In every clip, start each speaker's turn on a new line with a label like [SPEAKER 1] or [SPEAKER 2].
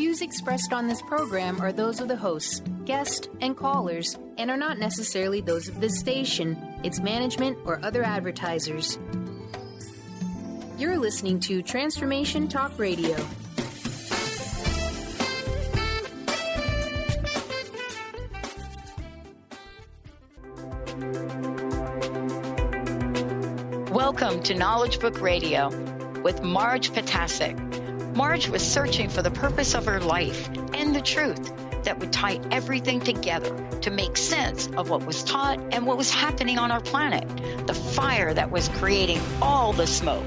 [SPEAKER 1] views expressed on this program are those of the hosts, guests, and callers, and are not necessarily those of this station, its management, or other advertisers. You're listening to Transformation Talk Radio.
[SPEAKER 2] Welcome to Knowledge Book Radio with Marge Ptaszek. Marge was searching for the purpose of her life and the truth that would tie everything together to make sense of what was taught and what was happening on our planet, the fire that was creating all the smoke.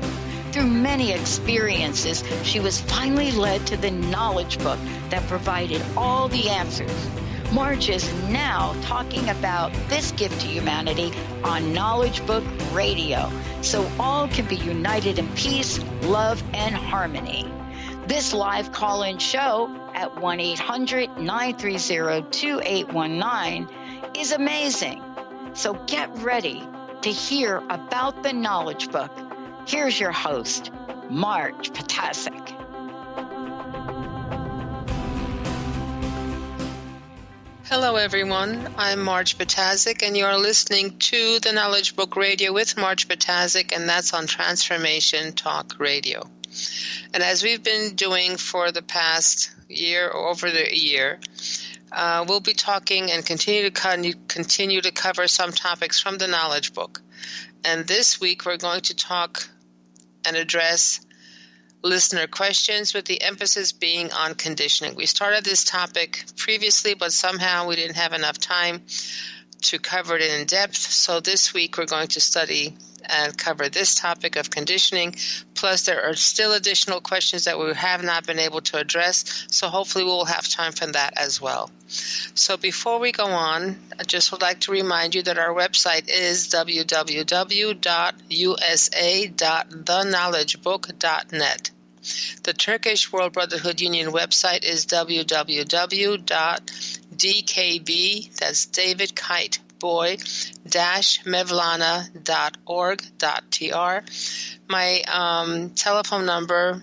[SPEAKER 2] Through many experiences, she was finally led to the knowledge book that provided all the answers. Marge is now talking about this gift to humanity on Knowledge Book Radio, so all can be united in peace, love, and harmony. This live call-in show at 1-800-930-2819 is amazing. So get ready to hear about the Knowledge Book. Here's your host, Marge Ptaszek.
[SPEAKER 3] Hello, everyone. I'm Marge Ptaszek, and you're listening to the Knowledge Book Radio with Marge Ptaszek, and that's on Transformation Talk Radio. And as we've been doing for the past year or over the year, we'll be talking and continue to cover some topics from the Knowledge Book. And this week, we're going to talk and address listener questions, with the emphasis being on conditioning. We started this topic previously, but somehow we didn't have enough time to cover it in depth. So this week we're going to study and cover this topic of conditioning. Plus there are still additional questions that we have not been able to address. So hopefully we'll have time for that as well. So before we go on, I just would like to remind you that our website is www.usa.theknowledgebook.net. The Turkish World Brotherhood Union website is www.dkb, that's David Kite Boy, Mevlana.org.tr. My telephone number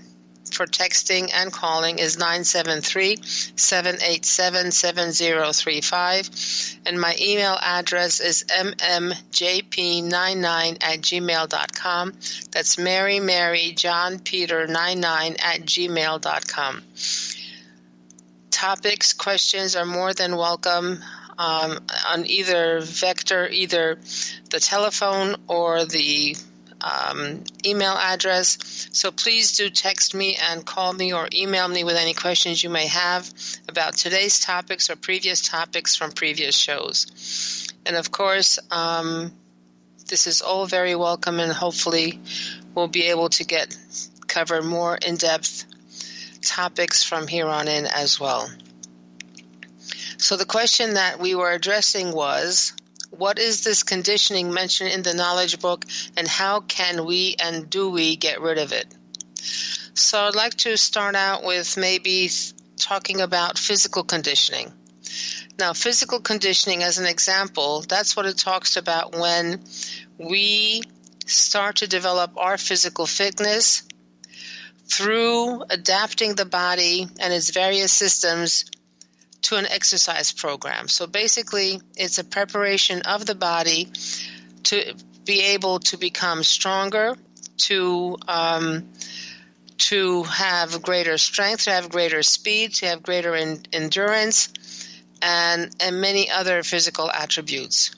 [SPEAKER 3] for texting and calling is 973-787-7035, and my email address is mmjp99@gmail.com. That's Mary John Peter 99@gmail.com. Topics, questions are more than welcome on either vector, either the telephone or the email address. So please do text me and call me or email me with any questions you may have about today's topics or previous topics from previous shows. And of course, this is all very welcome, and hopefully we'll be able to cover more in-depth topics from here on in as well. So the question that we were addressing was, what is this conditioning mentioned in the Knowledge Book, and how can we and do we get rid of it? So I'd like to start out with maybe talking about physical conditioning. Now, physical conditioning, as an example, that's what it talks about when we start to develop our physical fitness through adapting the body and its various systems to an exercise program. So basically, it's a preparation of the body to be able to become stronger, to have greater strength, to have greater speed, to have greater endurance, and many other physical attributes.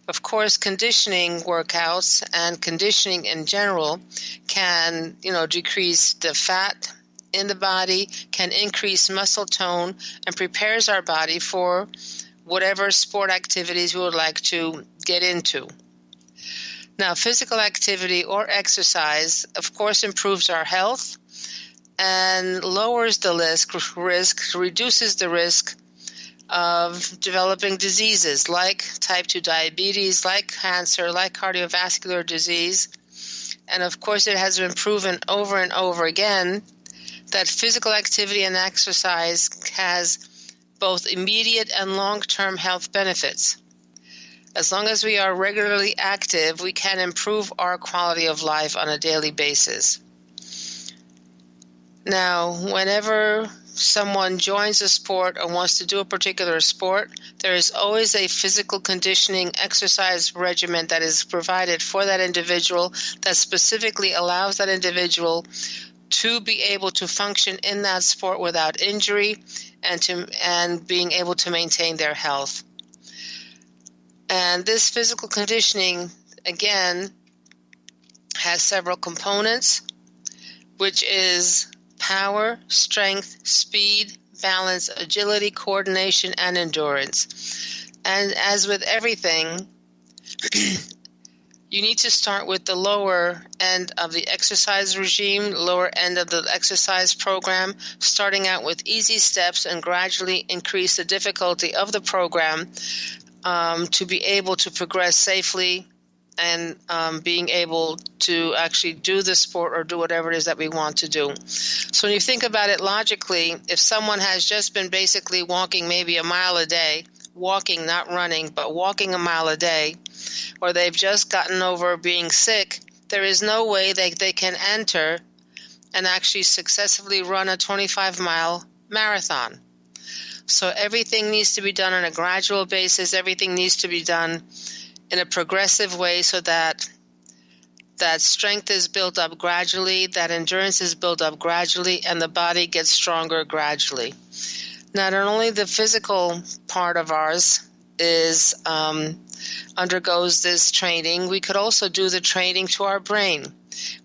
[SPEAKER 3] Of course, conditioning workouts and conditioning in general can, decrease the fat in the body, can increase muscle tone, and prepares our body for whatever sport activities we would like to get into. Now, physical activity or exercise, of course, improves our health and lowers the reduces the risk of developing diseases like type 2 diabetes, like cancer, like cardiovascular disease. And of course, it has been proven over and over again that physical activity and exercise has both immediate and long-term health benefits. As long as we are regularly active, we can improve our quality of life on a daily basis. Now, whenever someone joins a sport or wants to do a particular sport, there is always a physical conditioning exercise regimen that is provided for that individual that specifically allows that individual to be able to function in that sport without injury and being able to maintain their health. And this physical conditioning, again, has several components, which is power, strength, speed, balance, agility, coordination, and endurance. And as with everything, you need to start with the lower end of the exercise regime, lower end of the exercise program, starting out with easy steps and gradually increase the difficulty of the program to be able to progress safely and being able to actually do the sport or do whatever it is that we want to do. So when you think about it logically, if someone has just been basically walking maybe a mile a day, walking, not running, but walking a mile a day, or they've just gotten over being sick, there is no way they can enter and actually successfully run a 25-mile marathon. So everything needs to be done on a gradual basis. Everything needs to be done in a progressive way so that strength is built up gradually, that endurance is built up gradually, and the body gets stronger gradually. Not only the physical part of ours is undergoes this training, we could also do the training to our brain,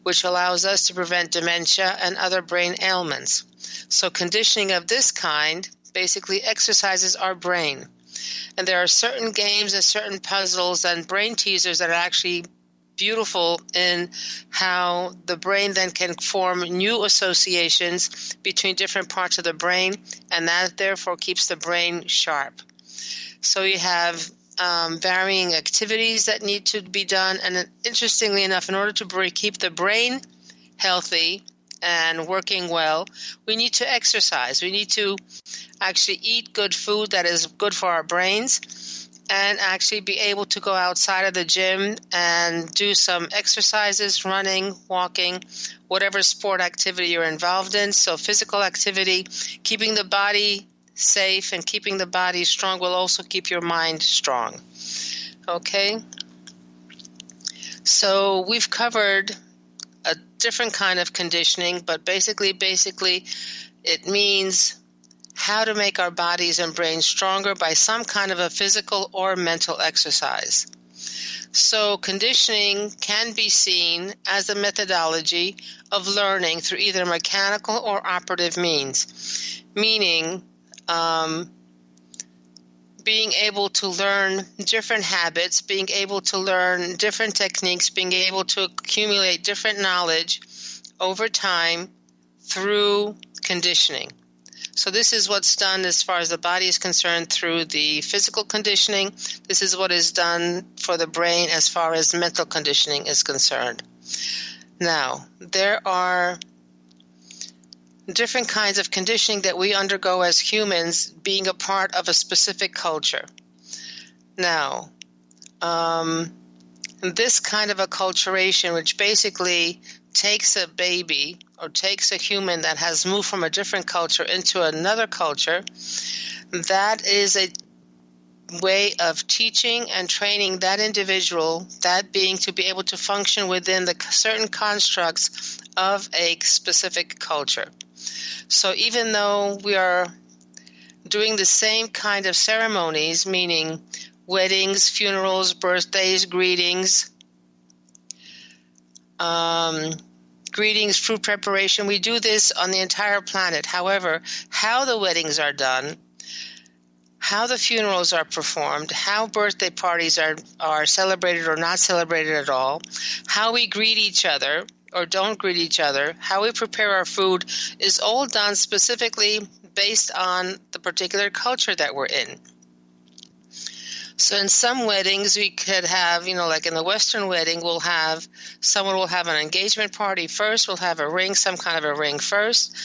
[SPEAKER 3] which allows us to prevent dementia and other brain ailments. So conditioning of this kind basically exercises our brain. And there are certain games and certain puzzles and brain teasers that are actually beautiful in how the brain then can form new associations between different parts of the brain, and that therefore keeps the brain sharp. So you have varying activities that need to be done, and interestingly enough, in order to keep the brain healthy and working well, we need to exercise. We need to actually eat good food that is good for our brains and actually be able to go outside of the gym and do some exercises, running, walking, whatever sport activity you're involved in. So physical activity, keeping the body safe and keeping the body strong will also keep your mind strong. Okay? So we've covered a different kind of conditioning, but basically it means how to make our bodies and brains stronger by some kind of a physical or mental exercise. So conditioning can be seen as a methodology of learning through either mechanical or operative means, meaning being able to learn different habits, being able to learn different techniques, being able to accumulate different knowledge over time through conditioning. So this is what's done as far as the body is concerned through the physical conditioning. This is what is done for the brain as far as mental conditioning is concerned. Now, there are different kinds of conditioning that we undergo as humans being a part of a specific culture. Now, this kind of acculturation, which basically takes a baby or takes a human that has moved from a different culture into another culture, that is a way of teaching and training that individual, that being, to be able to function within the certain constructs of a specific culture. So even though we are doing the same kind of ceremonies, meaning weddings, funerals, birthdays, greetings, fruit preparation, we do this on the entire planet. However, how the weddings are done, how the funerals are performed, how birthday parties are celebrated or not celebrated at all, how we greet each other or don't greet each other, how we prepare our food is all done specifically based on the particular culture that we're in. So in some weddings, we could have, like in the Western wedding, someone will have an engagement party first, we'll have a ring, some kind of a ring first.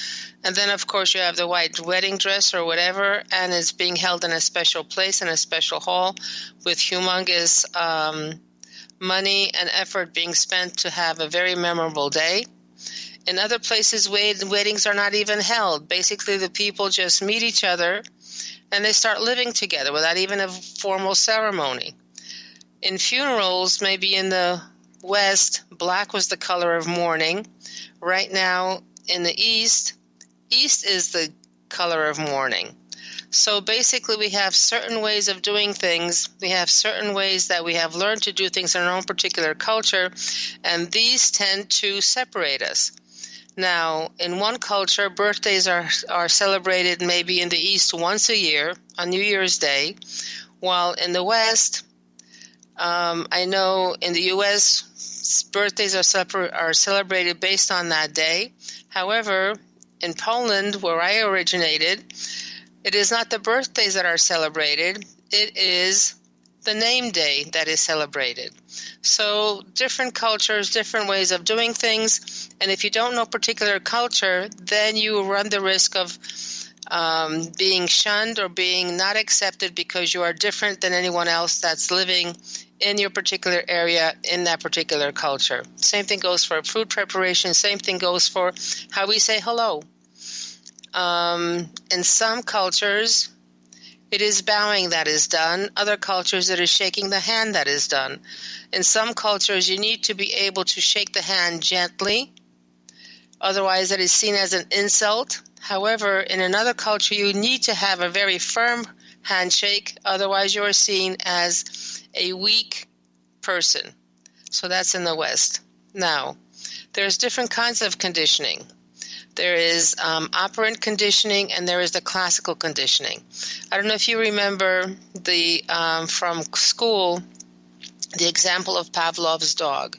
[SPEAKER 3] And then, of course, you have the white wedding dress or whatever, and it's being held in a special place, in a special hall, with humongous money and effort being spent to have a very memorable day. In other places, weddings are not even held. Basically, the people just meet each other and they start living together without even a formal ceremony. In funerals, maybe in the West, black was the color of mourning. Right now, in the East is the color of mourning. So basically, we have certain ways of doing things. We have certain ways that we have learned to do things in our own particular culture, and these tend to separate us. Now, in one culture, birthdays are celebrated maybe in the East once a year on New Year's Day, while in the West, I know in the U.S., birthdays are celebrated based on that day. However, in Poland, where I originated, it is not the birthdays that are celebrated. It is the name day that is celebrated. So different cultures, different ways of doing things. And if you don't know a particular culture, then you run the risk of being shunned or being not accepted because you are different than anyone else that's living in your particular area, in that particular culture. Same thing goes for food preparation. Same thing goes for how we say hello. In some cultures, it is bowing that is done. Other cultures, it is shaking the hand that is done. In some cultures, you need to be able to shake the hand gently. Otherwise, that is seen as an insult. However, in another culture, you need to have a very firm handshake. Otherwise, you are seen as a weak person. So that's in the West. Now, there's different kinds of conditioning. There is operant conditioning, and there is the classical conditioning. I don't know if you remember from school, the example of Pavlov's dog.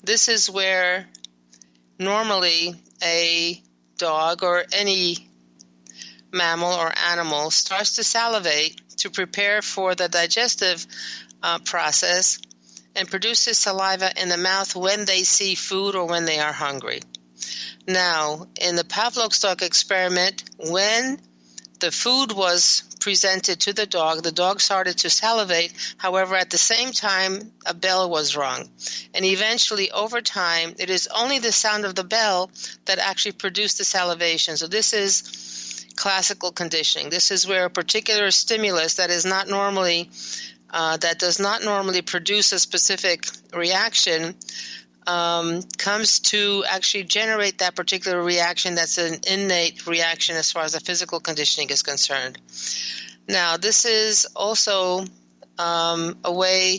[SPEAKER 3] This is where normally a dog or any mammal or animal starts to salivate to prepare for the digestive process and produces saliva in the mouth when they see food or when they are hungry. Now, in the Pavlov's dog experiment, when the food was presented to the dog started to salivate. However, at the same time, a bell was rung. And eventually, over time, it is only the sound of the bell that actually produced the salivation. So this is classical conditioning. This is where a particular stimulus that is not normally, that does not normally produce a specific reaction, comes to actually generate that particular reaction that's an innate reaction as far as the physical conditioning is concerned. Now, this is also a way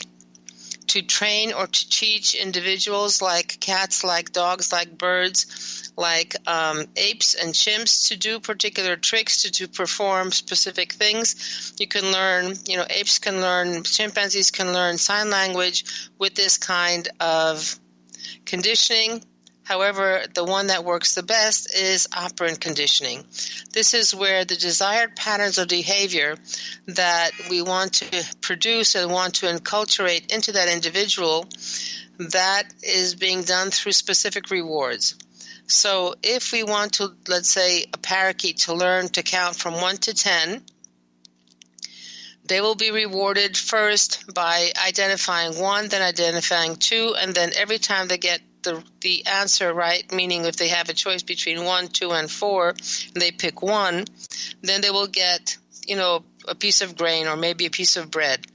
[SPEAKER 3] to train or to teach individuals like cats, like dogs, like birds, like apes and chimps to do particular tricks, to perform specific things. You can learn, apes can learn, chimpanzees can learn sign language with this kind of conditioning. However, the one that works the best is operant conditioning. This is where the desired patterns of behavior that we want to produce and want to enculturate into that individual, that is being done through specific rewards. So if we want to, let's say, a parakeet to learn to count from 1 to 10, they will be rewarded first by identifying 1, then identifying 2, and then every time they get the answer right, meaning if they have a choice between 1, 2, and 4, and they pick 1, then they will get, a piece of grain or maybe a piece of bread.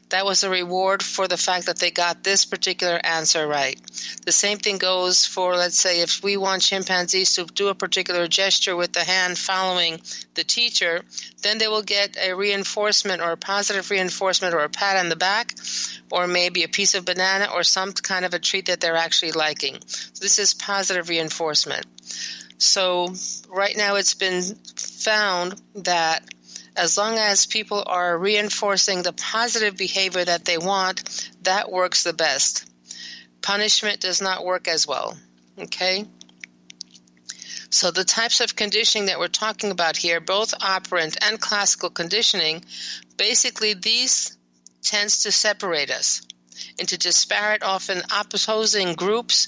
[SPEAKER 3] That was a reward for the fact that they got this particular answer right. The same thing goes for, let's say, if we want chimpanzees to do a particular gesture with the hand following the teacher, then they will get a reinforcement or a positive reinforcement or a pat on the back or maybe a piece of banana or some kind of a treat that they're actually liking. So this is positive reinforcement. So right now it's been found that as long as people are reinforcing the positive behavior that they want, that works the best. Punishment does not work as well, okay? So the types of conditioning that we're talking about here, both operant and classical conditioning, basically these tends to separate us into disparate, often opposing groups,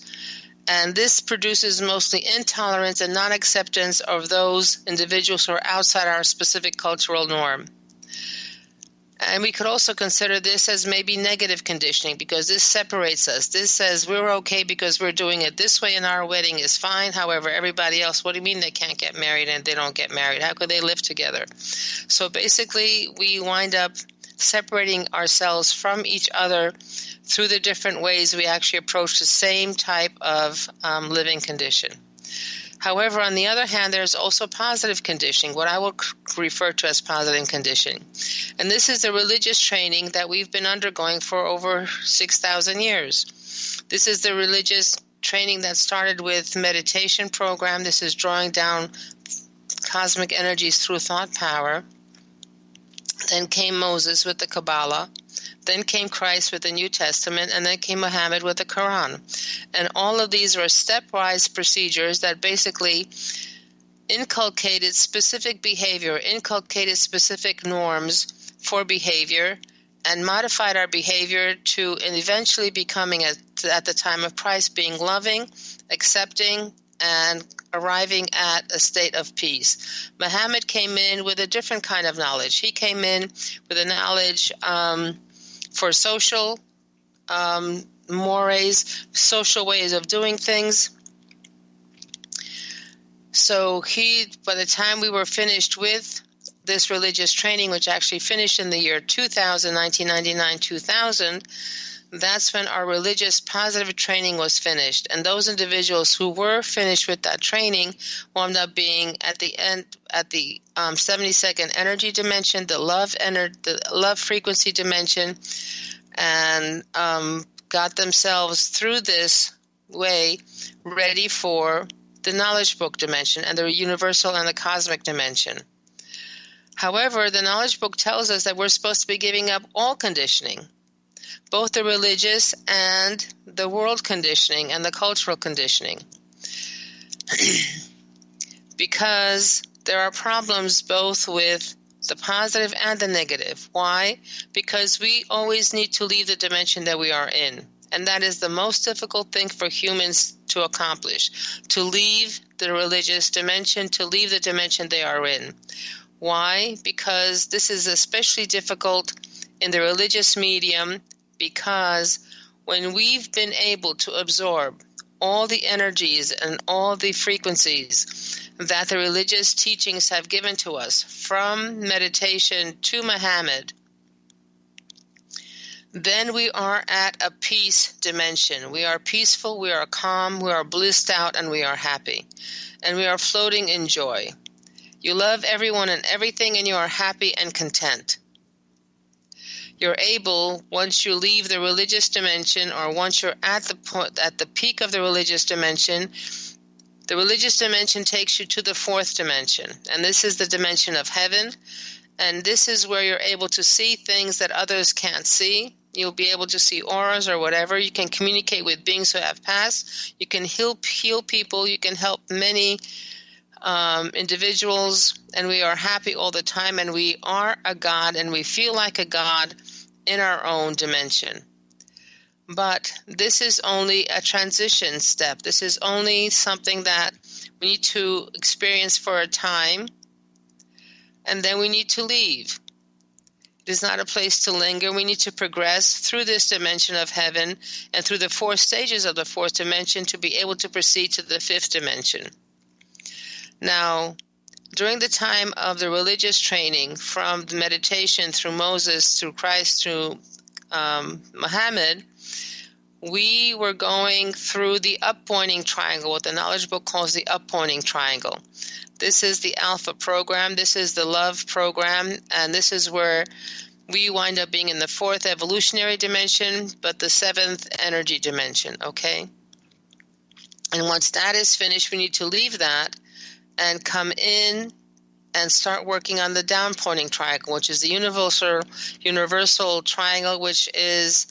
[SPEAKER 3] and this produces mostly intolerance and non-acceptance of those individuals who are outside our specific cultural norm. And we could also consider this as maybe negative conditioning, because this separates us. This says we're okay because we're doing it this way and our wedding is fine. However, everybody else, what do you mean they can't get married and they don't get married? How could they live together? So basically, we wind up separating ourselves from each other through the different ways we actually approach the same type of living condition. However, on the other hand, there's also positive conditioning, what I will refer to as positive conditioning. And this is the religious training that we've been undergoing for over 6,000 years. This is the religious training that started with meditation program. This is drawing down cosmic energies through thought power. Then came Moses with the Kabbalah. Then came Christ with the New Testament, and then came Muhammad with the Quran. And all of these were stepwise procedures that basically inculcated specific behavior, inculcated specific norms for behavior, and modified our behavior to eventually becoming, at the time of Christ, being loving, accepting, and arriving at a state of peace. Muhammad came in with a different kind of knowledge. He came in with a knowledge for social mores, social ways of doing things. So by the time we were finished with this religious training, which actually finished in the year 2000, 1999, 2000, that's when our religious positive training was finished. And those individuals who were finished with that training wound up being at the end, at the 72nd energy dimension, the love frequency dimension, and got themselves through this way ready for the knowledge book dimension and the universal and the cosmic dimension. However, the knowledge book tells us that we're supposed to be giving up all conditioning, both the religious and the world conditioning and the cultural conditioning, because there are problems both with the positive and the negative. Why? Because we always need to leave the dimension that we are in. And that is the most difficult thing for humans to accomplish, to leave the religious dimension, to leave the dimension they are in. Why? Because this is especially difficult in the religious medium, because when we've been able to absorb all the energies and all the frequencies that the religious teachings have given to us, from meditation to Muhammad, then we are at a peace dimension. We are peaceful, we are calm, we are blissed out, and we are happy. And we are floating in joy. You love everyone and everything, and you are happy and content. You're able, once you leave the religious dimension, or once you're at the peak of the religious dimension takes you to the fourth dimension. And this is the dimension of heaven. And this is where you're able to see things that others can't see. You'll be able to see auras or whatever. You can communicate with beings who have passed. You can heal people. You can help many individuals. And we are happy all the time. And we are a God, and we feel like a God in our own dimension. But this is only a transition step. This is only something that we need to experience for a time, and then we need to leave. It is not a place to linger. We need to progress through this dimension of heaven and through the 4 stages of the 4th dimension to be able to proceed to the 5th dimension. Now, during the time of the religious training, from the meditation through Moses, through Christ, through Muhammad, we were going through the up-pointing triangle, what the knowledge book calls the up-pointing triangle. This is the alpha program, this is the love program, and this is where we wind up being in the 4th evolutionary dimension, but the 7th energy dimension, okay? And once that is finished, we need to leave that and come in and start working on the down-pointing triangle, which is the universal triangle, which is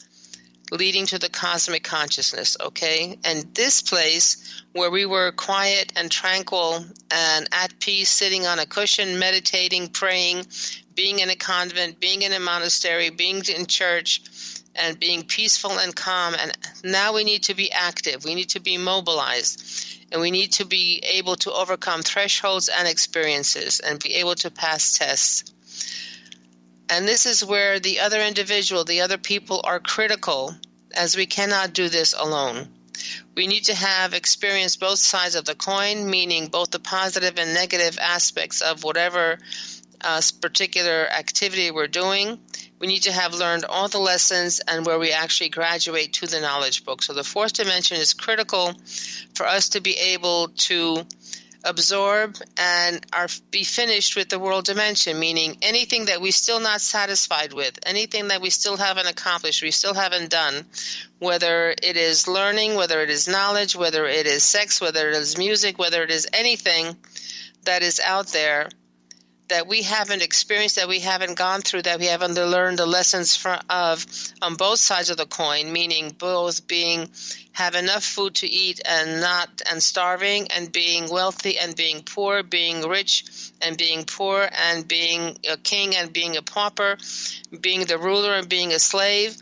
[SPEAKER 3] leading to the cosmic consciousness, okay? And this place where we were quiet and tranquil and at peace, sitting on a cushion, meditating, praying, being in a convent, being in a monastery, being in church, and being peaceful and calm. And now we need to be active. We need to be mobilized. And we need to be able to overcome thresholds and experiences and be able to pass tests. And this is where the other individual, the other people are critical, as we cannot do this alone. We need to have experienced both sides of the coin, meaning both the positive and negative aspects of whatever particular activity we're doing. We need to have learned all the lessons and where we actually graduate to the knowledge book. So the fourth dimension is critical for us to be able to absorb and be finished with the world dimension, meaning anything that we're still not satisfied with, anything that we still haven't accomplished, we still haven't done, whether it is learning, whether it is knowledge, whether it is sex, whether it is music, whether it is anything that is out there that we haven't experienced, that we haven't gone through, that we haven't learned the lessons of on both sides of the coin, meaning both have enough food to eat and starving, and being wealthy and being poor, being rich and being poor, and being a king and being a pauper, being the ruler and being a slave.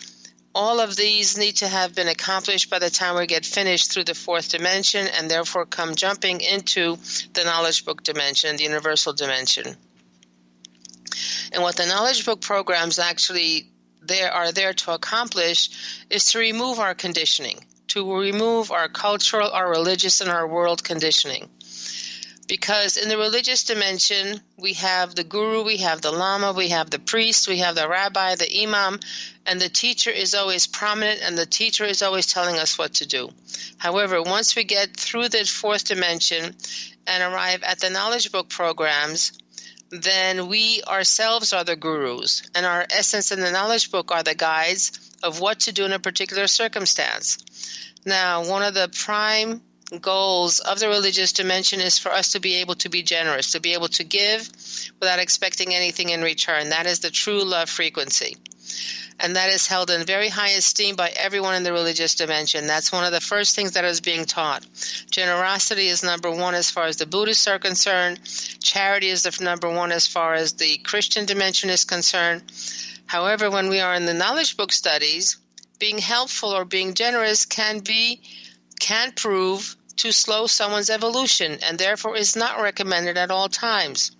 [SPEAKER 3] All of these need to have been accomplished by the time we get finished through the fourth dimension, and therefore come jumping into the knowledge book dimension, the universal dimension. And what the knowledge book programs actually are there to accomplish is to remove our conditioning, to remove our cultural, our religious, and our world conditioning. Because in the religious dimension, we have the guru, we have the lama, we have the priest, we have the rabbi, the imam, and the teacher is always prominent, and the teacher is always telling us what to do. However, once we get through the fourth dimension and arrive at the knowledge book programs, then we ourselves are the gurus, and our essence in the knowledge book are the guides of what to do in a particular circumstance. Now, one of the prime goals of the religious dimension is for us to be able to be generous, to be able to give without expecting anything in return. That is the true love frequency. And that is held in very high esteem by everyone in the religious dimension. That's one of the first things that is being taught. Generosity is number one as far as the Buddhists are concerned. Charity is the number one as far as the Christian dimension is concerned. However, when we are in the knowledge book studies, being helpful or being generous can prove to slow someone's evolution, and therefore is not recommended at all times.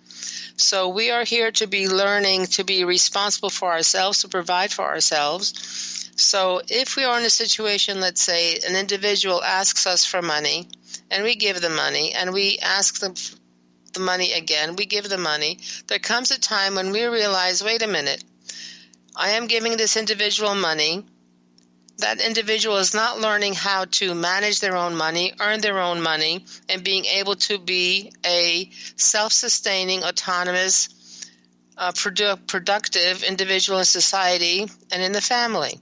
[SPEAKER 3] So we are here to be learning to be responsible for ourselves, to provide for ourselves. So if we are in a situation, let's say an individual asks us for money, and we give the money, and we ask them the money again, we give the money, there comes a time when we realize, wait a minute, I am giving this individual money. That individual is not learning how to manage their own money, earn their own money, and being able to be a self-sustaining, autonomous, productive individual in society and in the family.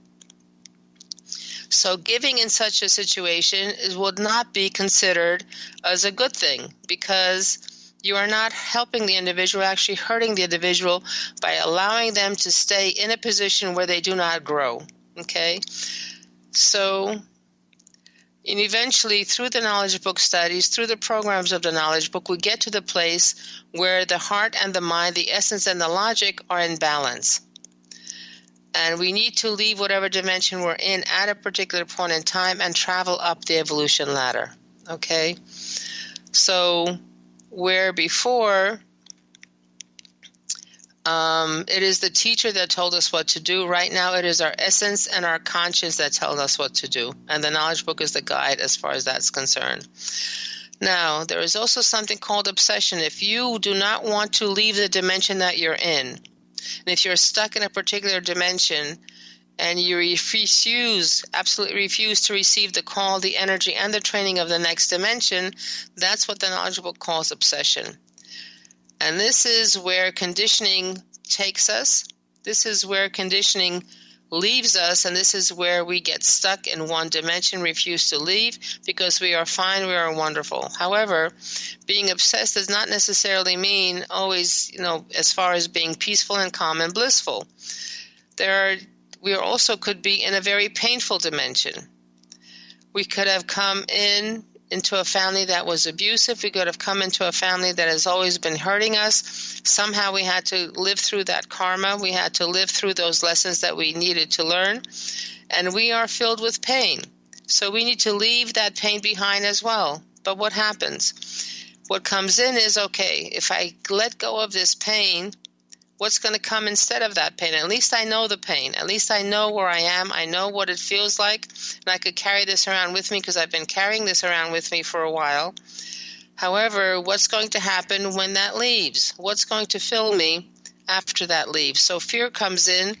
[SPEAKER 3] So giving in such a situation would not be considered as a good thing, because you are not helping the individual, actually hurting the individual by allowing them to stay in a position where they do not grow. Okay? So, and eventually, through the knowledge book studies, through the programs of the knowledge book, we get to the place where the heart and the mind, the essence and the logic are in balance. And we need to leave whatever dimension we're in at a particular point in time and travel up the evolution ladder. Okay? So, where before it is the teacher that told us what to do, right now it is our essence and our conscience that tell us what to do. And the knowledge book is the guide as far as that's concerned. Now, there is also something called obsession. If you do not want to leave the dimension that you're in, and if you're stuck in a particular dimension and you absolutely refuse to receive the call, the energy, and the training of the next dimension, that's what the knowledge book calls obsession. And this is where conditioning takes us. This is where conditioning leaves us, and this is where we get stuck in one dimension, refuse to leave, because we are fine, we are wonderful. However, being obsessed does not necessarily mean always, as far as being peaceful and calm and blissful. We also could be in a very painful dimension. We could have come into a family that was abusive. We could have come into a family that has always been hurting us. Somehow we had to live through that karma. We had to live through those lessons that we needed to learn. And we are filled with pain. So we need to leave that pain behind as well. But what happens? What comes in is, okay, if I let go of this pain, what's going to come instead of that pain. At least I know the pain. At least I know where I am. I know what it feels like, and I could carry this around with me because I've been carrying this around with me for a while. However, what's going to happen when that leaves? What's going to fill me after that leaves? So fear comes in,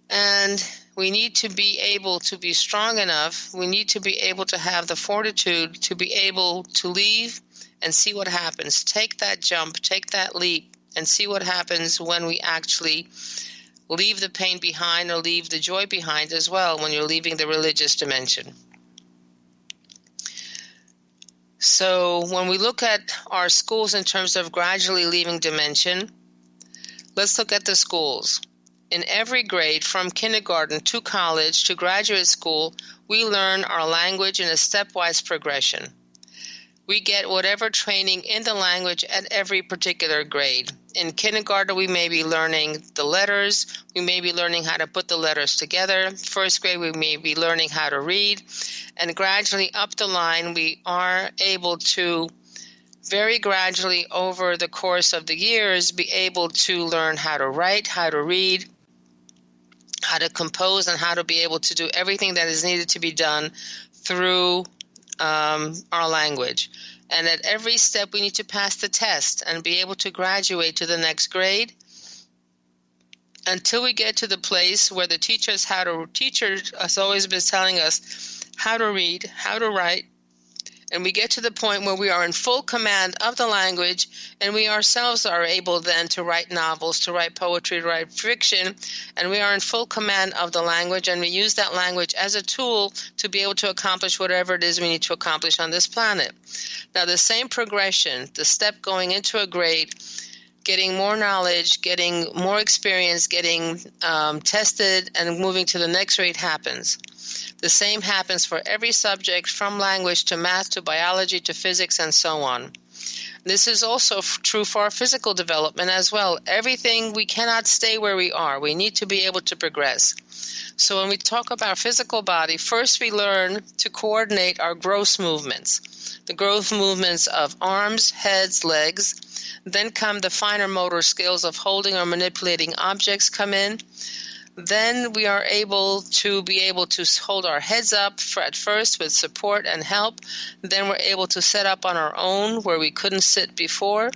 [SPEAKER 3] and we need to be able to be strong enough. We need to be able to have the fortitude to be able to leave and see what happens. Take that jump, take that leap, and see what happens when we actually leave the pain behind or leave the joy behind as well when you're leaving the religious dimension. So when we look at our schools in terms of gradually leaving dimension, let's look at the schools. In every grade, from kindergarten to college to graduate school, we learn our language in a stepwise progression. We get whatever training in the language at every particular grade. In kindergarten, we may be learning the letters. We may be learning how to put the letters together. First grade, we may be learning how to read. And gradually up the line, we are able to very gradually over the course of the years be able to learn how to write, how to read, how to compose, and how to be able to do everything that is needed to be done through our language. And at every step, we need to pass the test and be able to graduate to the next grade until we get to the place where the teacher has always been telling us how to read, how to write, and we get to the point where we are in full command of the language, and we ourselves are able then to write novels, to write poetry, to write fiction, and we are in full command of the language, and we use that language as a tool to be able to accomplish whatever it is we need to accomplish on this planet. Now, the same progression, the step going into a grade, getting more knowledge, getting more experience, getting tested, and moving to the next grade happens. The same happens for every subject, from language to math to biology to physics and so on. This is also true for our physical development as well. Everything, we cannot stay where we are. We need to be able to progress. So when we talk about physical body, first we learn to coordinate our gross movements. The gross movements of arms, heads, legs. Then come the finer motor skills of holding or manipulating objects come in. Then we are able to hold our heads up at first with support and help. Then we're able to set up on our own where we couldn't sit before.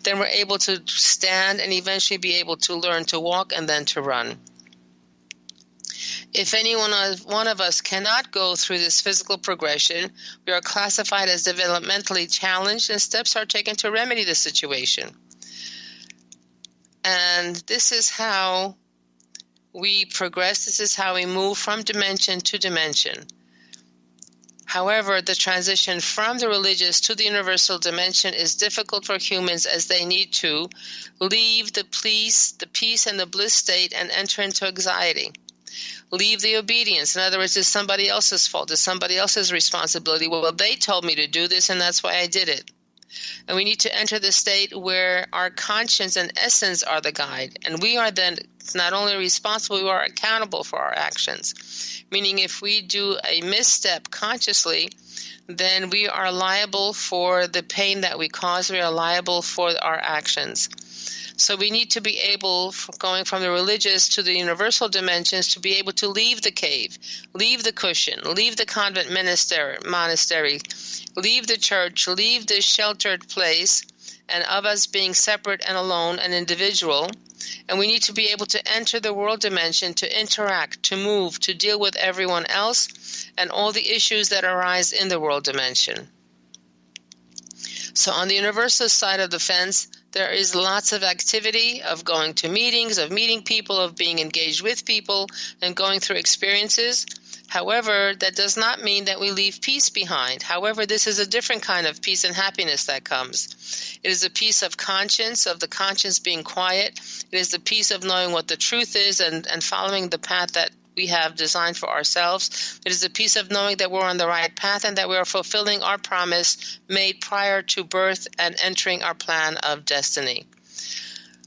[SPEAKER 3] Then we're able to stand and eventually be able to learn to walk and then to run. If one of us cannot go through this physical progression, we are classified as developmentally challenged, and steps are taken to remedy the situation. And this is how we progress. This is how we move from dimension to dimension. However, the transition from the religious to the universal dimension is difficult for humans, as they need to leave the peace and the bliss state and enter into anxiety. Leave the obedience. In other words, it's somebody else's fault. It's somebody else's responsibility. Well, they told me to do this, and that's why I did it. And we need to enter the state where our conscience and essence are the guide. And we are then not only responsible, we are accountable for our actions. Meaning if we do a misstep consciously, then we are liable for the pain that we cause. We are liable for our actions. So we need to be able, going from the religious to the universal dimensions, to be able to leave the cave, leave the cushion, leave the convent monastery, leave the church, leave this sheltered place, and of us being separate and alone and individual. And we need to be able to enter the world dimension, to interact, to move, to deal with everyone else and all the issues that arise in the world dimension. So on the universal side of the fence, there is lots of activity of going to meetings, of meeting people, of being engaged with people, and going through experiences. However, that does not mean that we leave peace behind. However, this is a different kind of peace and happiness that comes. It is a peace of conscience, of the conscience being quiet. It is the peace of knowing what the truth is and following the path that we have designed for ourselves. It is a peace of knowing that we're on the right path and that we are fulfilling our promise made prior to birth and entering our plan of destiny.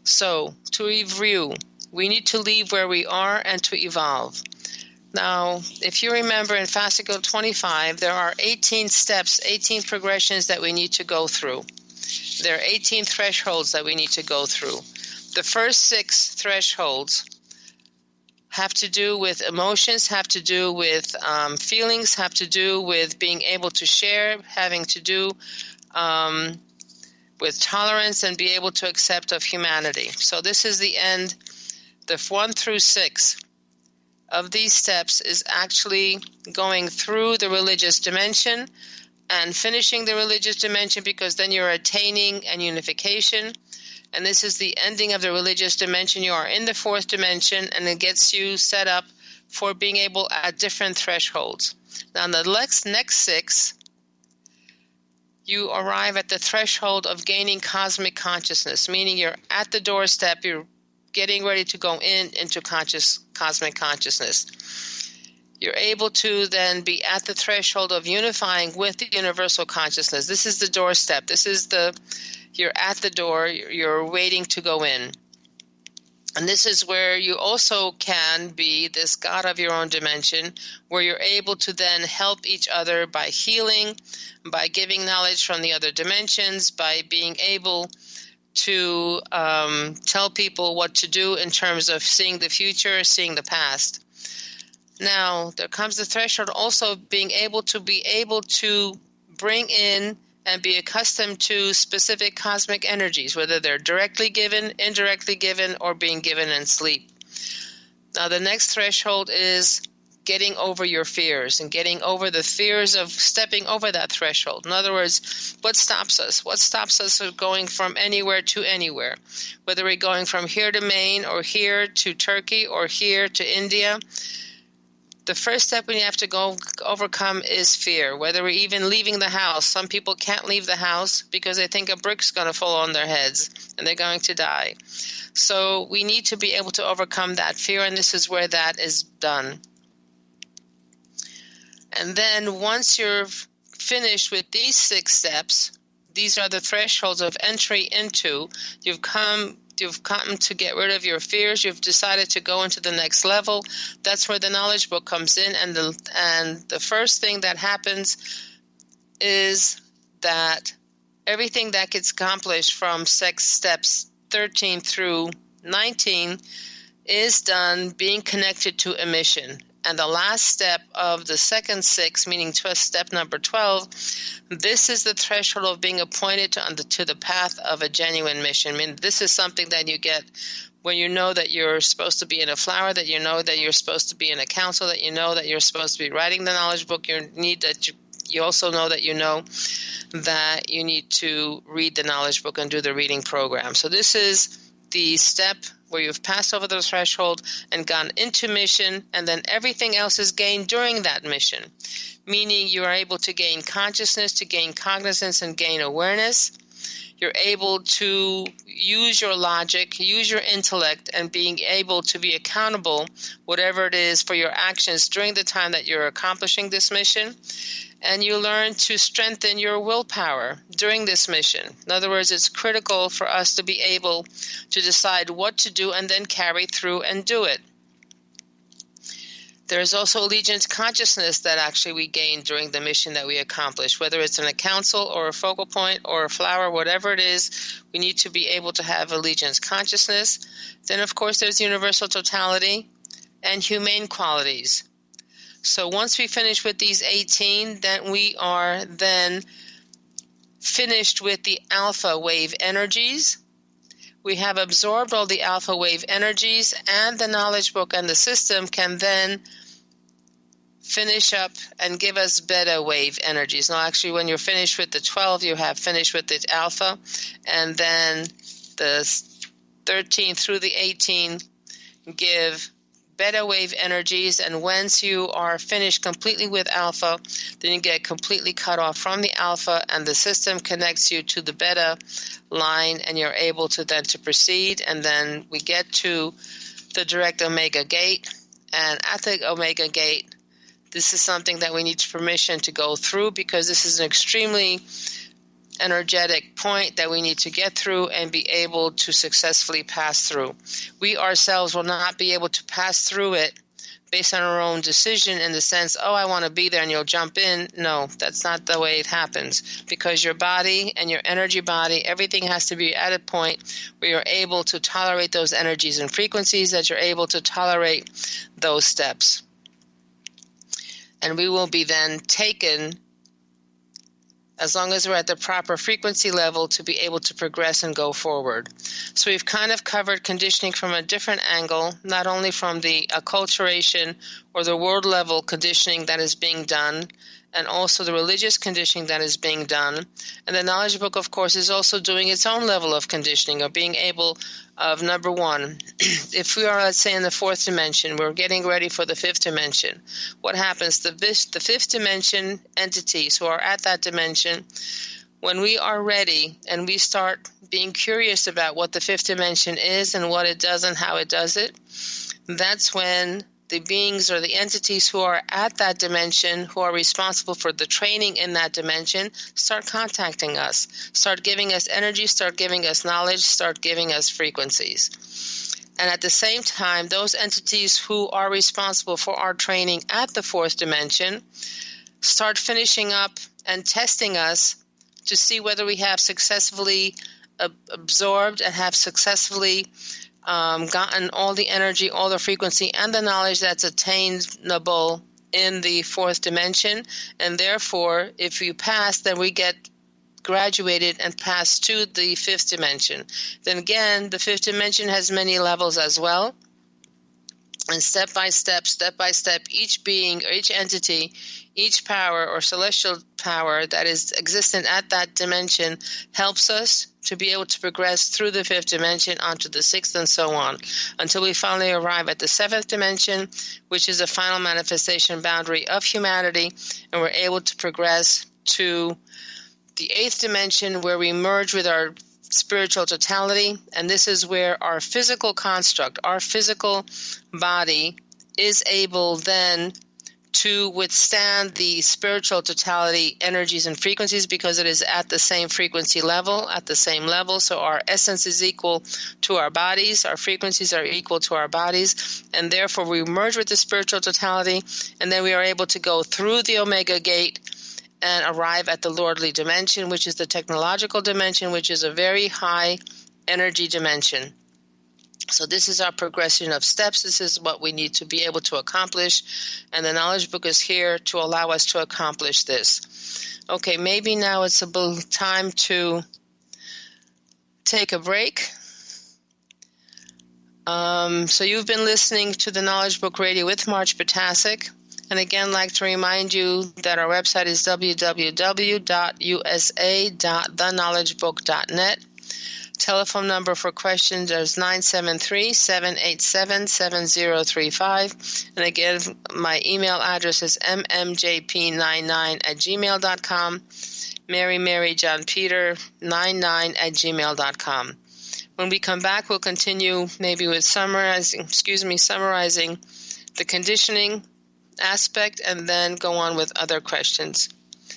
[SPEAKER 3] So, to review, we need to leave where we are and to evolve. Now, if you remember in Fascicle 25, there are 18 steps, 18 progressions that we need to go through. There are 18 thresholds that we need to go through. the first 6 thresholds have to do with emotions, have to do with feelings, have to do with being able to share, having to do with tolerance and be able to accept of humanity. So this is the end. The 1 through 6 of these steps is actually going through the religious dimension and finishing the religious dimension, because then you're attaining and unification. And this is the ending of the religious dimension. You are in the 4th dimension, and it gets you set up for being able at different thresholds. Now, in the next 6, you arrive at the threshold of gaining cosmic consciousness, meaning you're at the doorstep, you're getting ready to go into cosmic consciousness. You're able to then be at the threshold of unifying with the universal consciousness. This is the doorstep. You're at the door, you're waiting to go in. And this is where you also can be this God of your own dimension, where you're able to then help each other by healing, by giving knowledge from the other dimensions, by being able to tell people what to do in terms of seeing the future, seeing the past. Now, there comes the threshold also being able to bring in and be accustomed to specific cosmic energies, whether they're directly given, indirectly given, or being given in sleep. Now, the next threshold is getting over your fears and getting over the fears of stepping over that threshold. In other words, what stops us? What stops us from going from anywhere to anywhere? Whether we're going from here to Maine or here to Turkey or here to India, the first step we have to overcome is fear. Whether we're even leaving the house. Some people can't leave the house because they think a brick's going to fall on their heads and they're going to die. So we need to be able to overcome that fear, and this is where that is done. And then once you're finished with these 6 steps, these are the thresholds of entry into. You've come to get rid of your fears. You've decided to go into the next level. That's where the knowledge book comes in. And the first thing that happens is that everything that gets accomplished from steps 13 through 19 is done being connected to a mission. And the last step of the second 6, meaning step number 12, this is the threshold of being appointed to the path of a genuine mission. I mean, this is something that you get when you know that you're supposed to be in a flower, that you know that you're supposed to be in a council, that you know that you're supposed to be writing the knowledge book. You also know that you need to read the knowledge book and do the reading program. So this is the step where you've passed over the threshold and gone into mission, and then everything else is gained during that mission, meaning you are able to gain consciousness, to gain cognizance, and gain awareness. You're able to use your logic, use your intellect, and being able to be accountable, whatever it is, for your actions during the time that you're accomplishing this mission. And you learn to strengthen your willpower during this mission. In other words, it's critical for us to be able to decide what to do and then carry through and do it. There's also allegiance consciousness that actually we gain during the mission that we accomplish, whether it's in a council or a focal point or a flower, whatever it is, we need to be able to have allegiance consciousness. Then, of course, there's universal totality and humane qualities. So once we finish with these 18, then we are then finished with the alpha wave energies. We have absorbed all the alpha wave energies, and the knowledge book and the system can then finish up and give us beta wave energies. Now, actually, when you're finished with the 12, you have finished with the alpha, and then the 13 through the 18 give beta wave energies, and once you are finished completely with alpha, then you get completely cut off from the alpha, and the system connects you to the beta line, and you're able to then to proceed. And then we get to the direct omega gate, and at the omega gate, this is something that we need permission to go through, because this is an extremely energetic point that we need to get through and be able to successfully pass through. We ourselves will not be able to pass through it based on our own decision in the sense, oh, I want to be there and you'll jump in. No, that's not the way it happens, because your body and your energy body, everything has to be at a point where you're able to tolerate those energies and frequencies, that you're able to tolerate those steps. And we will be then taken, as long as we're at the proper frequency level, to be able to progress and go forward. So we've kind of covered conditioning from a different angle, not only from the acculturation or the world level conditioning that is being done, and also the religious conditioning that is being done. And the Knowledge Book, of course, is also doing its own level of conditioning, of being able of, number one, if we are, let's say, in the fourth dimension, we're getting ready for the fifth dimension. What happens? The fifth dimension entities who are at that dimension, when we are ready and we start being curious about what the fifth dimension is and what it does and how it does it, that's when the beings or the entities who are at that dimension, who are responsible for the training in that dimension, start contacting us, start giving us energy, start giving us knowledge, start giving us frequencies. And at the same time, those entities who are responsible for our training at the fourth dimension start finishing up and testing us to see whether we have successfully absorbed and have successfully gotten all the energy, all the frequency, and the knowledge that's attainable in the fourth dimension. And therefore, if you pass, then we get graduated and pass to the fifth dimension. Then again, the fifth dimension has many levels as well. And step by step, each being or each entity, each power or celestial power that is existent at that dimension helps us to be able to progress through the fifth dimension onto the sixth and so on, until we finally arrive at the seventh dimension, which is a final manifestation boundary of humanity, and we're able to progress to the eighth dimension, where we merge with our spiritual totality. And this is where our physical construct, our physical body, is able then to withstand the spiritual totality energies and frequencies, because it is at the same frequency level, at the same level. So our essence is equal to our bodies, our frequencies are equal to our bodies, and therefore we merge with the spiritual totality, and then we are able to go through the Omega Gate and arrive at the lordly dimension, which is the technological dimension, which is a very high energy dimension. So this is our progression of steps. This is what we need to be able to accomplish, and the Knowledge Book is here to allow us to accomplish this. Okay, maybe now it's about time to take a break. So you've been listening to the Knowledge Book Radio with Marge Ptaszek. And again, I'd like to remind you that our website is www.usa.theknowledgebook.net. Telephone number for questions is 973-787-7035. And again, my email address is mmjp99@gmail.com, maryjohnpeter99@gmail.com. When we come back, we'll continue maybe with summarizing the conditioning aspect, and then go on with other questions.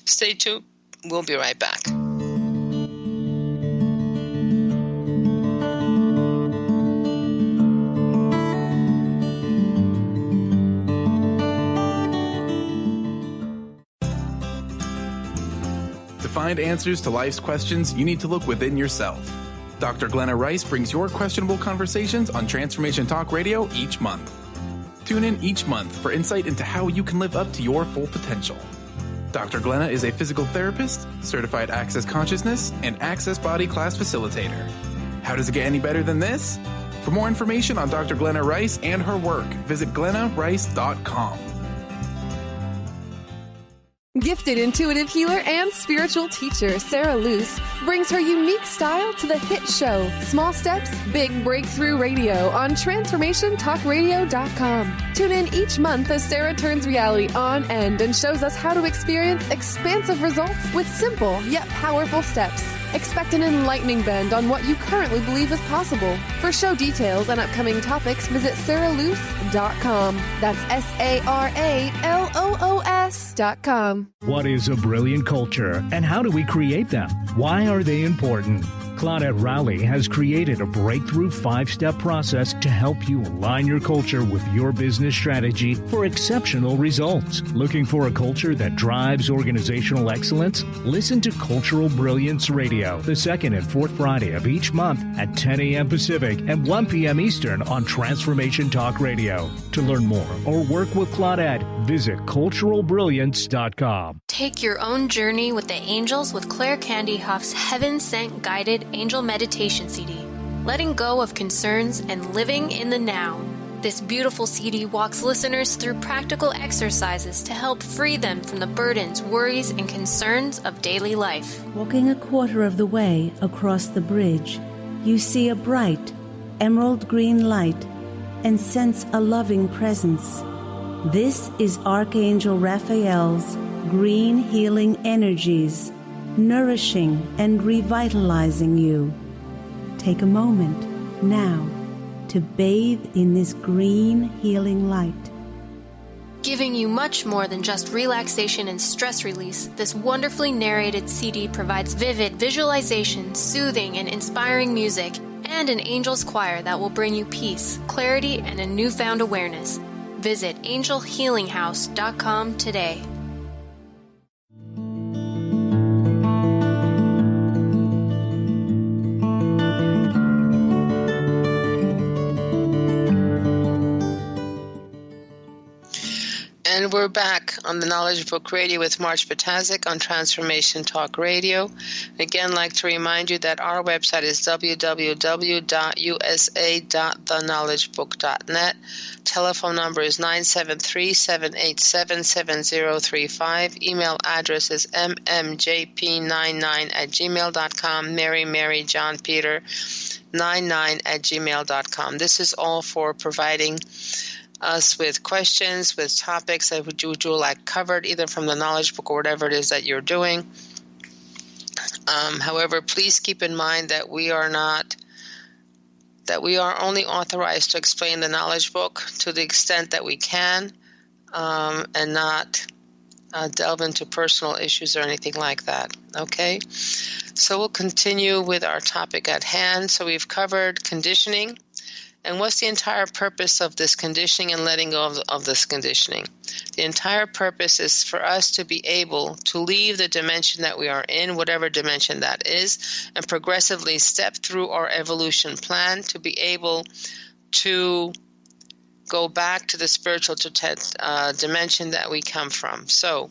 [SPEAKER 3] Stay tuned. We'll be right back.
[SPEAKER 4] To find answers to life's questions, you need to look within yourself. Dr. Glenna Rice brings your questionable conversations on Transformation Talk Radio each month. Tune in each month for insight into how you can live up to your full potential. Dr. Glenna is a physical therapist, certified Access Consciousness, and Access Body Class facilitator. How does it get any better than this? For more information on Dr. Glenna Rice and her work, visit glennarice.com.
[SPEAKER 5] Gifted intuitive healer and spiritual teacher Sarah Luce brings her unique style to the hit show Small Steps, Big Breakthrough Radio on TransformationTalkRadio.com. Tune in each month as Sarah turns reality on end and shows us how to experience expansive results with simple yet powerful steps. Expect an enlightening bend on what you currently believe is possible. For show details and upcoming topics, visit sarahluce.com. That's SARALOOS.com.
[SPEAKER 6] What is a brilliant culture, and how do we create them? Why are they important? Claudette Rowley has created a breakthrough 5-step process to help you align your culture with your business strategy for exceptional results. Looking for a culture that drives organizational excellence? Listen to Cultural Brilliance Radio, the second and fourth Friday of each month at 10 a.m. Pacific and 1 p.m. Eastern on Transformation Talk Radio. To learn more or work with Claudette, visit culturalbrilliance.com.
[SPEAKER 7] Take your own journey with the angels with Claire Candy Huff's Heaven Sent Guided Angel Meditation CD, letting go of concerns and living in the now. This beautiful CD walks listeners through practical exercises to help free them from the burdens, worries, and concerns of daily life.
[SPEAKER 8] Walking a quarter of the way across the bridge, you see a bright, emerald green light and sense a loving presence. This is Archangel Raphael's green healing energies, nourishing and revitalizing you. Take a moment now to bathe in this green healing light.
[SPEAKER 7] Giving you much more than just relaxation and stress release, this wonderfully narrated CD provides vivid visualization, soothing and inspiring music, and an angel's choir that will bring you peace, clarity, and a newfound awareness. Visit angelhealinghouse.com today.
[SPEAKER 3] And we're back on the Knowledge Book Radio with Marge Ptaszek on Transformation Talk Radio. Again, I'd like to remind you that our website is www.usa.theknowledgebook.net. Telephone number is 973-787-7035. Email address is mmjp99@gmail.com. Mary John Peter 99@gmail.com. This is all for providing us with questions, with topics that would you like covered, either from the Knowledge Book or whatever it is that you're doing. However, please keep in mind that we are only authorized to explain the Knowledge Book to the extent that we can, and not delve into personal issues or anything like that. Okay? So we'll continue with our topic at hand. So we've covered conditioning. And what's the entire purpose of this conditioning and letting go of this conditioning? The entire purpose is for us to be able to leave the dimension that we are in, whatever dimension that is, and progressively step through our evolution plan to be able to go back to the spiritual dimension that we come from. So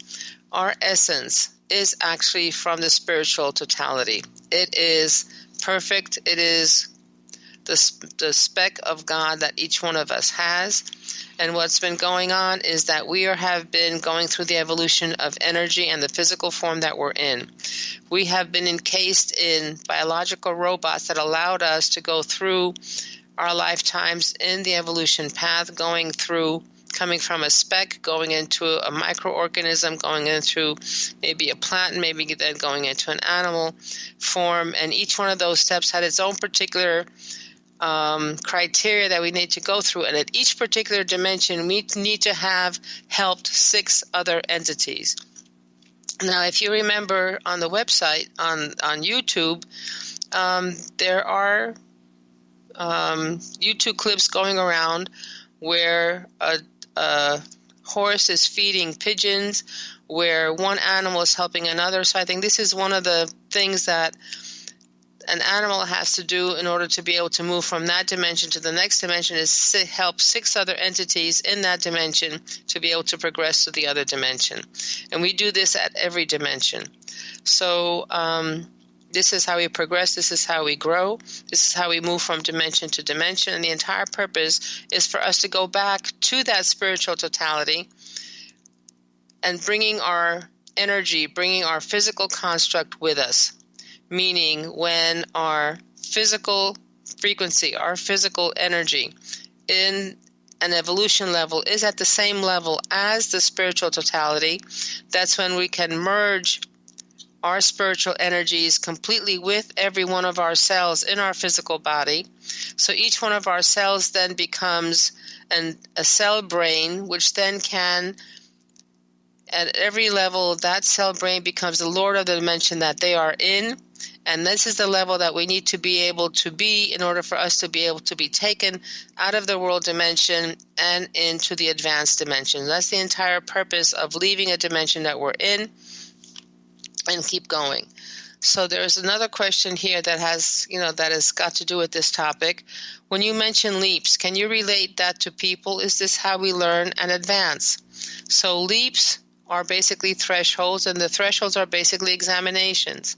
[SPEAKER 3] our essence is actually from the spiritual totality. It is perfect. It is the speck of God that each one of us has. And what's been going on is that we have been going through the evolution of energy and the physical form that we're in. We have been encased in biological robots that allowed us to go through our lifetimes in the evolution path, coming from a speck, going into a microorganism, going into maybe a plant, maybe then going into an animal form. And each one of those steps had its own particular criteria that we need to go through, and at each particular dimension we need to have helped 6 other entities. Now, if you remember on the website on YouTube, there are YouTube clips going around where a horse is feeding pigeons, where one animal is helping another. So I think this is one of the things that an animal has to do in order to be able to move from that dimension to the next dimension, is help 6 other entities in that dimension to be able to progress to the other dimension. And we do this at every dimension. So this is how we progress. This is how we grow. This is how we move from dimension to dimension. And the entire purpose is for us to go back to that spiritual totality and bringing our energy, bringing our physical construct with us. Meaning when our physical frequency, our physical energy in an evolution level is at the same level as the spiritual totality, that's when we can merge our spiritual energies completely with every one of our cells in our physical body. So each one of our cells then becomes a cell brain, which then can, at every level, that cell brain becomes the lord of the dimension that they are in. And this is the level that we need to be able to be in order for us to be able to be taken out of the world dimension and into the advanced dimension. That's the entire purpose of leaving a dimension that we're in and keep going. So there's another question here that has got to do with this topic. When you mention leaps, can you relate that to people? Is this how we learn and advance? So leaps are basically thresholds, and the thresholds are basically examinations.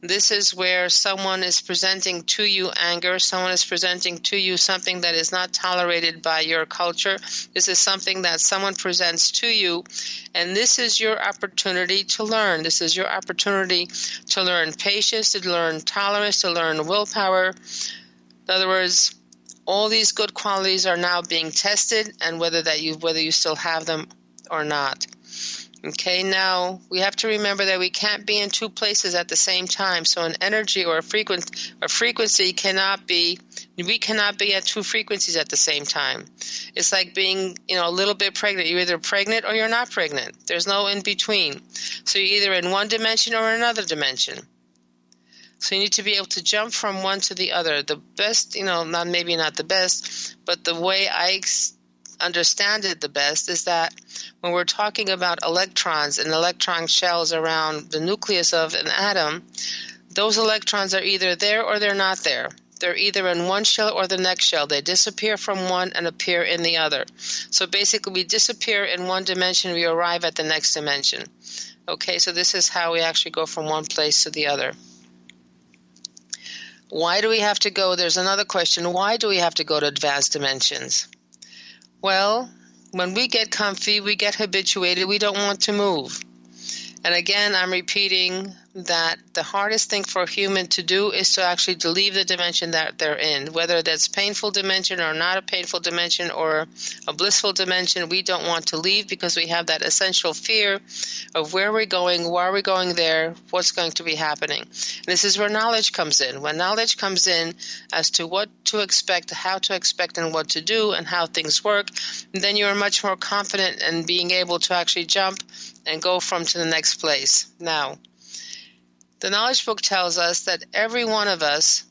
[SPEAKER 3] This is where someone is presenting to you anger, someone is presenting to you something that is not tolerated by your culture. This is something that someone presents to you, and this is your opportunity to learn. This is your opportunity to learn patience, to learn tolerance, to learn willpower. In other words, all these good qualities are now being tested, and whether you still have them or not. Okay, now we have to remember that we can't be in two places at the same time. So an energy or a frequency cannot be, we cannot be at two frequencies at the same time. It's like being, a little bit pregnant. You're either pregnant or you're not pregnant. There's no in between. So you're either in one dimension or another dimension. So you need to be able to jump from one to the other. The best, maybe not the best, but the way I understand it the best is that when we're talking about electrons and electron shells around the nucleus of an atom, those electrons are either there or they're not there. They're either in one shell or the next shell. They disappear from one and appear in the other. So basically we disappear in one dimension, we arrive at the next dimension. Okay, so this is how we actually go from one place to the other. Why do we have to go? There's another question. Why do we have to go to advanced dimensions? Well, when we get comfy, we get habituated, we don't want to move. And again, I'm repeating that the hardest thing for a human to do is to actually to leave the dimension that they're in. Whether that's painful dimension or not a painful dimension or a blissful dimension, we don't want to leave because we have that essential fear of where we're going, why are we going there, what's going to be happening. And this is where knowledge comes in. When knowledge comes in as to what to expect, how to expect, and what to do, and how things work, then you're much more confident in being able to actually jump and go from to the next place. Now, the Knowledge Book tells us that every one of us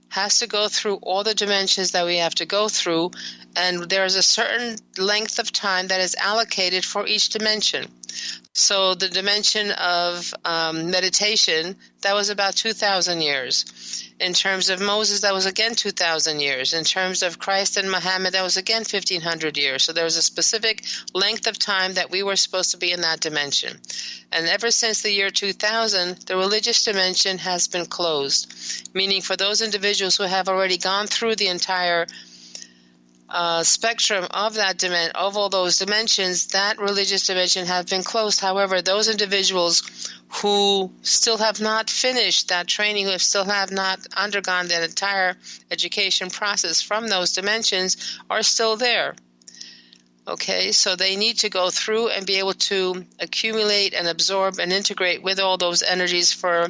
[SPEAKER 3] has to go through all the dimensions that we have to go through, and there's a certain length of time that is allocated for each dimension. So the dimension of meditation, that was about 2,000 years. In terms of Moses, that was again 2,000 years. In terms of Christ and Muhammad, that was again 1,500 years. So there was a specific length of time that we were supposed to be in that dimension. And ever since the year 2000, the religious dimension has been closed, meaning for those individuals who have already gone through the entire spectrum of of all those dimensions, that religious dimension has been closed. However, those individuals who still have not finished that training, who still have not undergone that entire education process from those dimensions, are still there. Okay, so they need to go through and be able to accumulate and absorb and integrate with all those energies for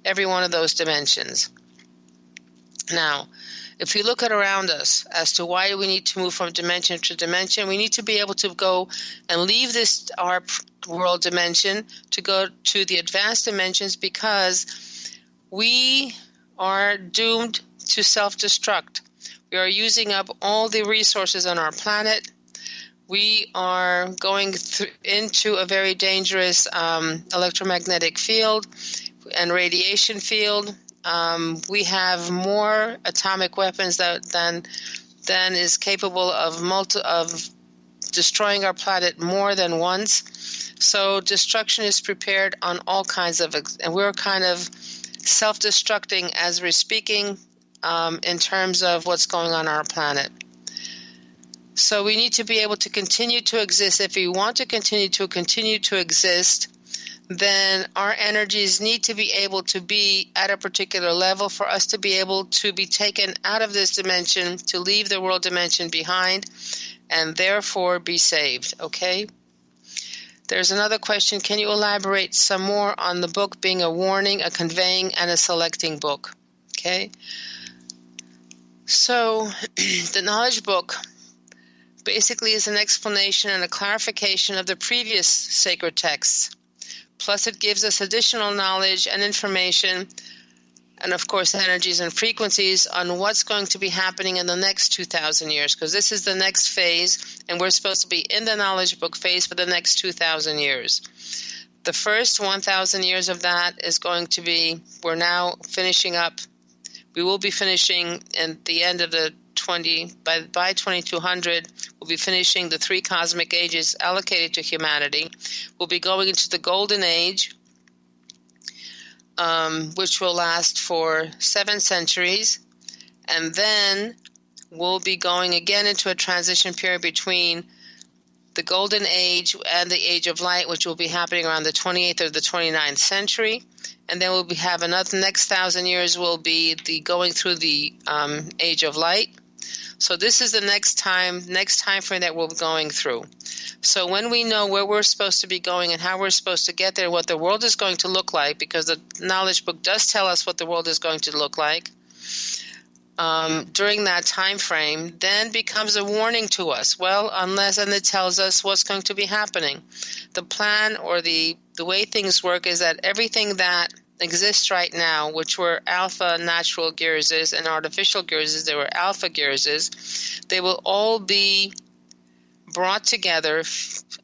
[SPEAKER 3] every one of those dimensions. Now, if we look at around us as to why we need to move from dimension to dimension, we need to be able to go and leave our world dimension to go to the advanced dimensions, because we are doomed to self-destruct. We are using up all the resources on our planet. We are going into a very dangerous electromagnetic field and radiation field. We have more atomic weapons than is capable of destroying our planet more than once. So destruction is prepared on all kinds of, and we're kind of self-destructing as we're speaking in terms of what's going on our planet. So we need to be able to continue to exist. If we want to continue to exist, then our energies need to be able to be at a particular level for us to be able to be taken out of this dimension, to leave the world dimension behind, and therefore be saved, okay? There's another question. Can you elaborate some more on the book being a warning, a conveying, and a selecting book? Okay? So the Knowledge Book basically is an explanation and a clarification of the previous sacred texts. Plus it gives us additional knowledge and information, and of course energies and frequencies on what's going to be happening in the next 2,000 years, because this is the next phase, and we're supposed to be in the knowledge book phase for the next 2,000 years. The first 1,000 years of that is going to be, we're now finishing up, we will be finishing at the end of the by 2200, we'll be finishing the 3 cosmic ages allocated to humanity. We'll be going into the golden age, which will last for 7 centuries. And then we'll be going again into a transition period between the golden age and the age of light, which will be happening around the 28th or the 29th century. And then we'll have another, next 1,000 years will be the going through the age of light. So this is the next time frame that we're going through. So when we know where we're supposed to be going and how we're supposed to get there, what the world is going to look like, because the knowledge book does tell us what the world is going to look like during that time frame, then becomes a warning to us. Well, unless, and it tells us what's going to be happening. The plan or the way things work is that everything that exists right now, which were alpha natural Girzes and artificial Girzes, they were alpha Girzes, they will all be brought together,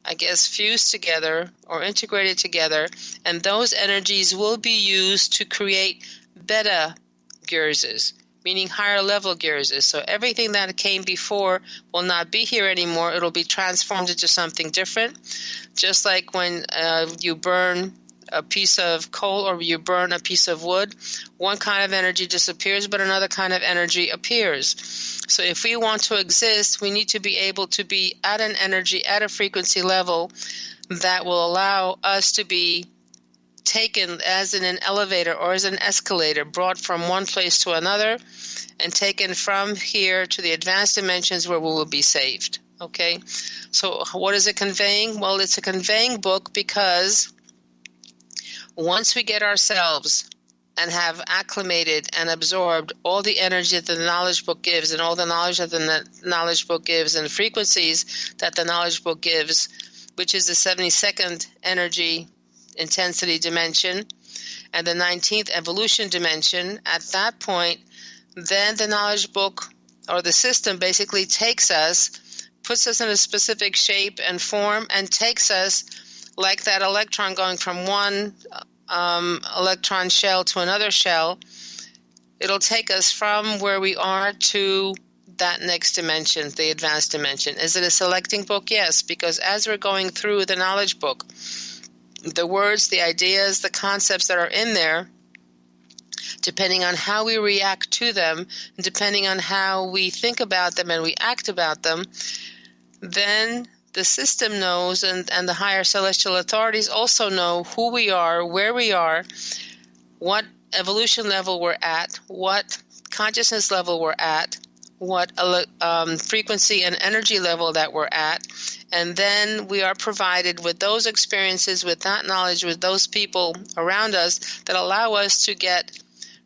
[SPEAKER 3] I guess fused together or integrated together, and those energies will be used to create beta Girzes, meaning higher level Girzes. So everything that came before will not be here anymore. It'll be transformed into something different, just like when you burn a piece of coal or you burn a piece of wood, one kind of energy disappears, but another kind of energy appears. So if we want to exist, we need to be able to be at an energy, at a frequency level that will allow us to be taken as in an elevator or as an escalator, brought from one place to another and taken from here to the advanced dimensions where we will be saved. Okay? So what is it conveying? Well, it's a conveying book because once we get ourselves and have acclimated and absorbed all the energy that the knowledge book gives and all the knowledge that the knowledge book gives and the frequencies that the knowledge book gives, which is the 72nd energy intensity dimension and the 19th evolution dimension, at that point, then the knowledge book or the system basically takes us, puts us in a specific shape and form, and takes us like that electron going from one electron shell to another shell. It'll take us from where we are to that next dimension, the advanced dimension. Is it a selecting book? Yes, because as we're going through the knowledge book, the words, the ideas, the concepts that are in there, depending on how we react to them, and depending on how we think about them and we act about them, then the system knows, and the higher celestial authorities also know who we are, where we are, what evolution level we're at, what consciousness level we're at, what frequency and energy level that we're at. And then we are provided with those experiences, with that knowledge, with those people around us that allow us to get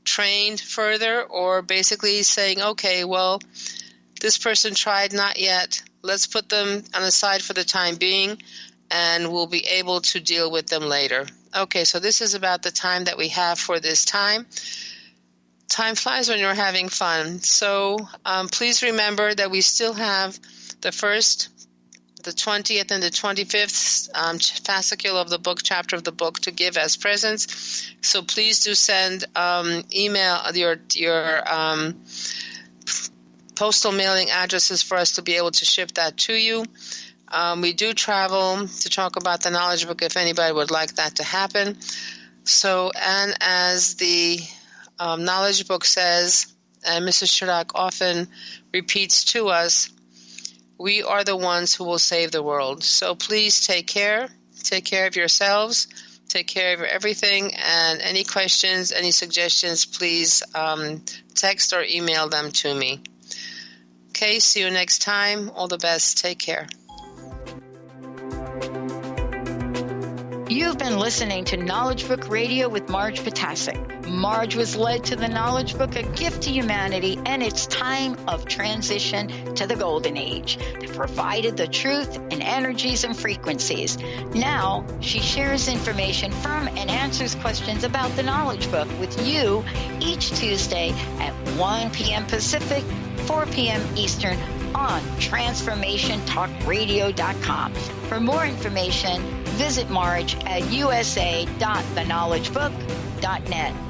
[SPEAKER 3] trained further, or basically saying, okay, well, this person tried, not yet. Let's put them on the side for the time being, and we'll be able to deal with them later. Okay, so this is about the time that we have for this time. Time flies when you're having fun. So please remember that we still have the first, the 20th, and the 25th fascicule of the book, chapter of the book, to give as presents. So please do send email your postal mailing addresses for us to be able to ship that to you. We do travel to talk about the knowledge book if anybody would like that to happen. So, and as the knowledge book says, and Mrs. Chirac often repeats to us, we are the ones who will save the world. So please take care of yourselves, take care of everything, and any questions, any suggestions, please text or email them to me. Okay, see you next time. All the best. Take care.
[SPEAKER 2] You've been listening to Knowledge Book Radio with Marge Ptaszek. Marge was led to the Knowledge Book, a gift to humanity, and its time of transition to the Golden Age that provided the truth and energies and frequencies. Now, she shares information from and answers questions about the Knowledge Book with you each Tuesday at 1 p.m. Pacific, 4 p.m. Eastern on TransformationTalkRadio.com. For more information, visit Marge at usa.theknowledgebook.net.